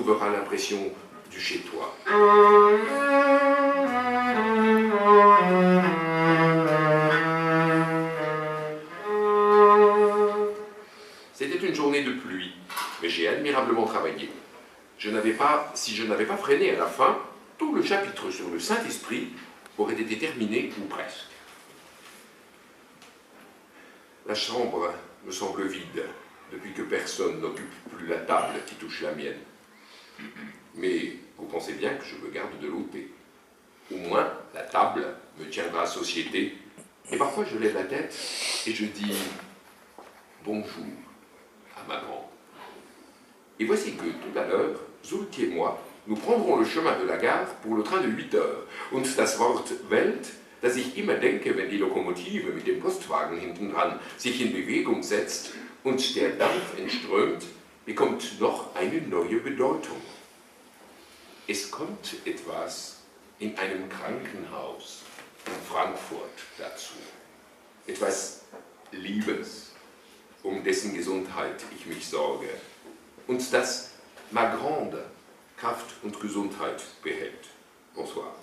retrouvera l'impression du chez-toi. C'était une journée de pluie, mais j'ai admirablement travaillé. Si je n'avais pas freiné à la fin, tout le chapitre sur le Saint-Esprit aurait été terminé ou presque. La chambre me semble vide depuis que personne n'occupe plus la table qui touche la mienne. Mais vous pensez bien que je me garde de l'ôter. Au moins, la table me tiendra société, et parfois je lève la tête et je dis bonjour à ma grande. Et voici que tout à l'heure, Zulti et moi, nous prendrons le chemin de la gare pour le train de 8 heures. Und das Wort Welt, das ich immer denke, wenn die Lokomotive mit dem Postwagen hinten dran sich in Bewegung setzt und der Dampf entströmt, bekommt noch eine neue Bedeutung. Es kommt etwas in einem Krankenhaus in Frankfurt dazu. Etwas Liebes, um dessen Gesundheit ich mich sorge. Und das ma grande Kraft und Gesundheit behält. Bonsoir.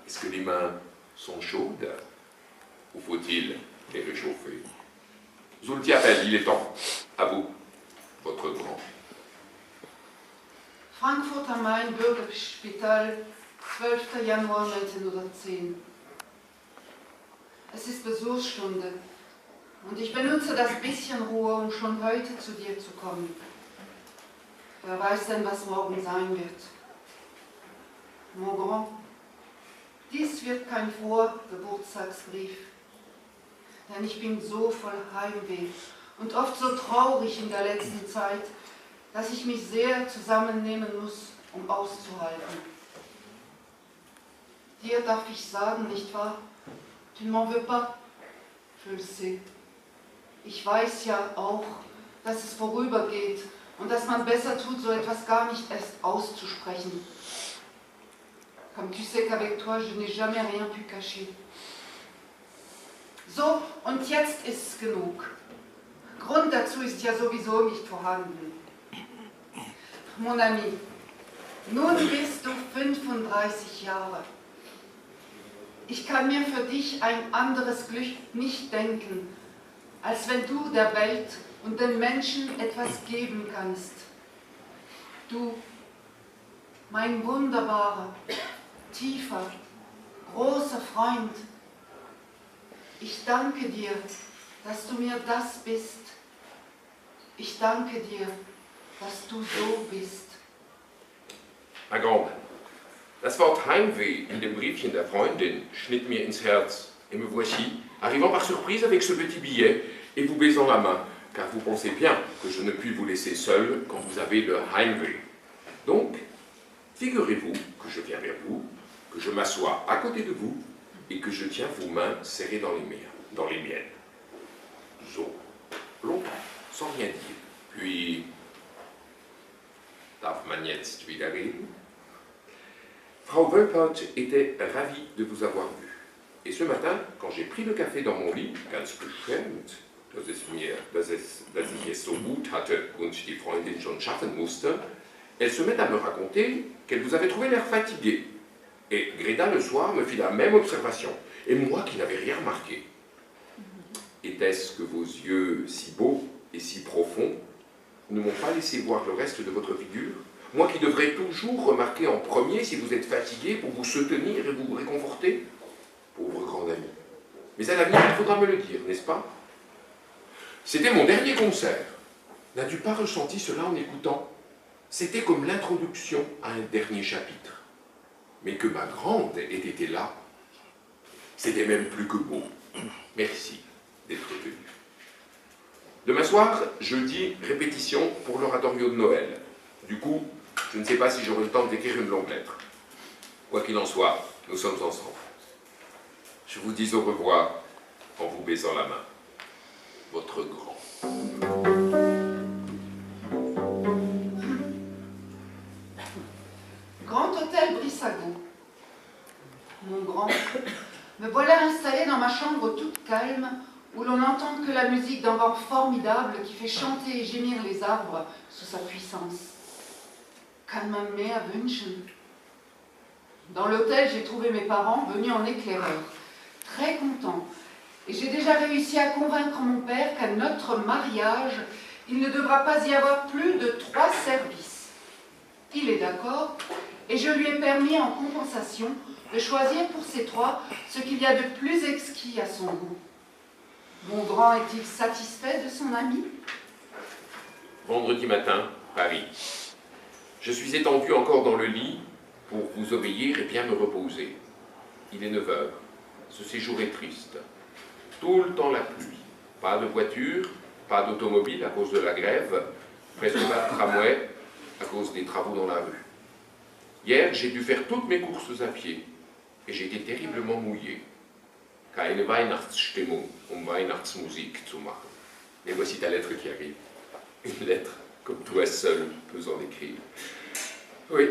Est-ce que les mains sont chaudes ou faut-il les réchauffer? Zulti appelle, il est temps. À vous, votre grand. Frankfurt am Main, Bürgerspital, 12. Januar 1910. Es ist Besuchsstunde und ich benutze das bisschen Ruhe, um schon heute zu dir zu kommen. Wer weiß denn, was morgen sein wird. Mon Grand, dies wird kein froher Geburtstagsbrief, denn ich bin so voll Heimweh und oft so traurig in der letzten Zeit, dass ich mich sehr zusammennehmen muss, um auszuhalten. Dir darf ich sagen, nicht wahr? Tu ne m'en veux pas? Je le sais. Ich weiß ja auch, dass es vorübergeht und dass man besser tut, so etwas gar nicht erst auszusprechen. Comme tu sais qu'avec toi, je n'ai jamais rien pu cacher. So, und jetzt ist es genug. Grund dazu ist ja sowieso nicht vorhanden. Mon ami, nun bist du 35 Jahre. Ich kann mir für dich ein anderes Glück nicht denken, als wenn du der Welt und den Menschen etwas geben kannst. Du, mein wunderbarer, tiefer, großer Freund, ich danke dir, dass du mir das bist. Ich danke dir, dass du so bist. Ma grande, das Wort Heimweh in dem Briefchen der Freundin schnitt mir ins Herz. Et me voici, arrivant par surprise avec ce petit billet et vous baisant la main, car vous pensez bien que je ne puis vous laisser seul quand vous avez le Heimweh. Donc, figurez-vous que je viens vers vous, que je m'assois à côté de vous et que je tiens vos mains serrées dans les miennes. So, longtemps, sans rien dire. Puis, darf man jetzt wieder reden? Frau Wölpert était ravie de vous avoir vu. Et ce matin, quand j'ai pris le café dans mon lit, ganz beschämt, dass ich es so gut hatte und die Freundin schon schaffen musste, elle se met à me raconter qu'elle vous avait trouvé l'air fatigué. Et Greta le soir me fit la même observation, et moi qui n'avais rien remarqué. Était-ce que vos yeux si beaux et si profonds ne m'ont pas laissé voir le reste de votre figure? Moi qui devrais toujours remarquer en premier si vous êtes fatigué pour vous soutenir et vous réconforter? Pauvre grande amie. Mais à l'avenir, il faudra me le dire, n'est-ce pas? C'était mon dernier concert. N'as-tu pas ressenti cela en écoutant? C'était comme l'introduction à un dernier chapitre. Mais que ma grande ait été là, c'était même plus que beau. Merci d'être venu. Demain soir, jeudi, répétition pour l'oratorio de Noël. Du coup, je ne sais pas si j'aurai le temps d'écrire une longue lettre. Quoi qu'il en soit, nous sommes ensemble. Je vous dis au revoir en vous baisant la main. Votre grand. Grand Hôtel Brissago. Mon grand, me voilà installée dans ma chambre toute calme, où l'on n'entend que la musique d'un vent formidable qui fait chanter et gémir les arbres sous sa puissance. kann man mehr wünschen? Dans l'hôtel, j'ai trouvé mes parents venus en éclaireur, très contents. Et j'ai déjà réussi à convaincre mon père qu'à notre mariage, il ne devra pas y avoir plus de 3 services. Il est d'accord, et je lui ai permis en compensation de choisir pour ces 3 ce qu'il y a de plus exquis à son goût. Mon grand est-il satisfait de son ami? Vendredi matin, Paris. Je suis étendu encore dans le lit pour vous obéir et bien me reposer. Il est 9 heures. Ce séjour est triste. Tout le temps la pluie. Pas de voiture, pas d'automobile à cause de la grève, presque pas de tramway à cause des travaux dans la rue. Hier, j'ai dû faire toutes mes courses à pied et j'ai été terriblement mouillé. Keine Weihnachtsstimmung, Weihnachtsmusik zu machen. Et voici ta lettre qui arrive. Une lettre comme toi seul peux en écrire. Oui,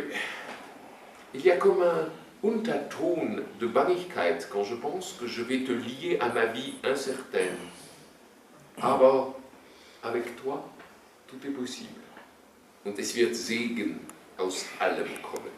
il y a comme un Unterton de Bangigkeit quand je pense que je vais te lier à ma vie incertaine. Aber avec toi, tout est possible. Und es wird Segen aus allem kommen.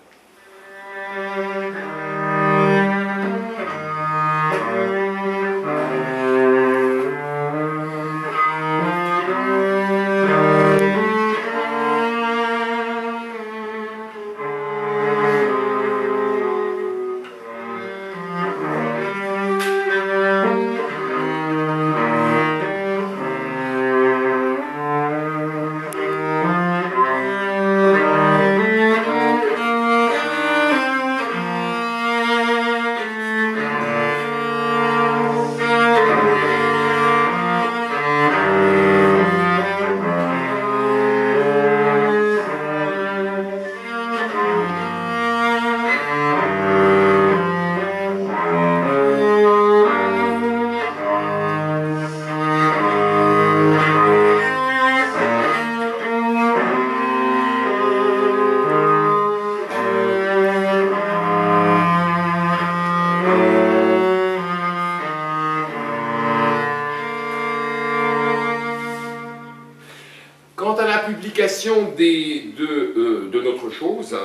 De notre chose,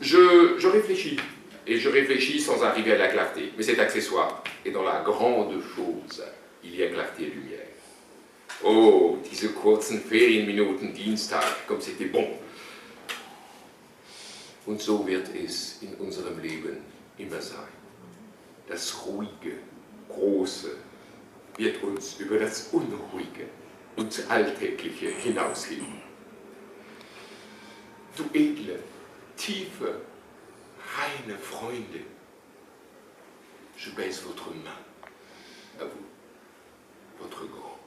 je réfléchis, et je réfléchis sans arriver à la clarté, mais c'est accessoire, et dans la grande chose, il y a clarté et lumière. Oh, diese kurzen Ferienminuten Dienstag, comme c'était bon. Und so wird es in unserem Leben immer sein. Das Ruhige, Große, wird uns über das Unruhige und Alltägliche hinausheben. Du edle, tiefe, reine Freundin, je baisse votre main, à vous, votre grand.